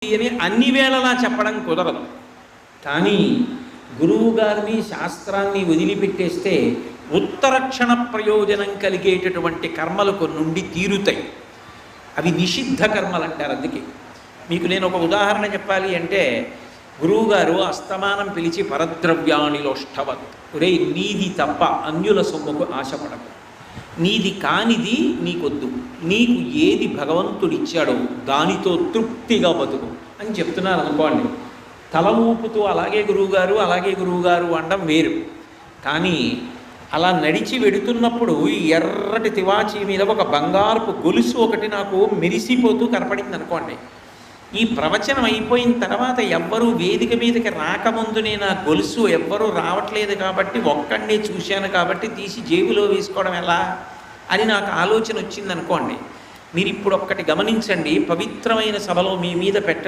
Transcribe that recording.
అని అన్ని వేళలా చెప్పడం కుదరదు. కానీ గురువు గారిని శాస్త్రాన్ని వదిలిపెట్టేస్తే ఉత్తరక్షణ ప్రయోజనం కలిగేటటువంటి కర్మలు కొన్నుండి తీరుతాయి. అవి నిషిద్ధ కర్మలు అంటారు. అందుకే మీకు నేను ఒక ఉదాహరణ చెప్పాలి అంటే, గురువుగారు అస్తమానం పిలిచి పరద్రవ్యాణిలోష్టవత్, ఒరే నీది తప్ప అన్యుల సొమ్ముకు ఆశపడకు, నీది కానిది నీకొద్దు, నీకు ఏది భగవంతుడిచ్చాడో దానితో తృప్తిగా బతుకు అని చెప్తున్నారు అనుకోండి. తల ఊపుతూ అలాగే గురువుగారు అనడం వేరు. కానీ అలా నడిచి వెడుతున్నప్పుడు ఈ ఎర్రటి తివాచీ మీద ఒక బంగారపు గొలుసు ఒకటి నాకు మెరిసిపోతూ కనపడింది అనుకోండి. ఈ ప్రవచనం అయిపోయిన తర్వాత ఎవ్వరూ వేదిక మీదకి రాకముందునే నా గొలుసు ఎవ్వరూ రావట్లేదు కాబట్టి ఒక్కడే చూశాను కాబట్టి తీసి జేబులో వేసుకోవడం ఎలా అని నాకు ఆలోచన వచ్చిందనుకోండి. మీరు ఇప్పుడు ఒక్కటి గమనించండి, పవిత్రమైన సభలో మీ మీద పెట్టడం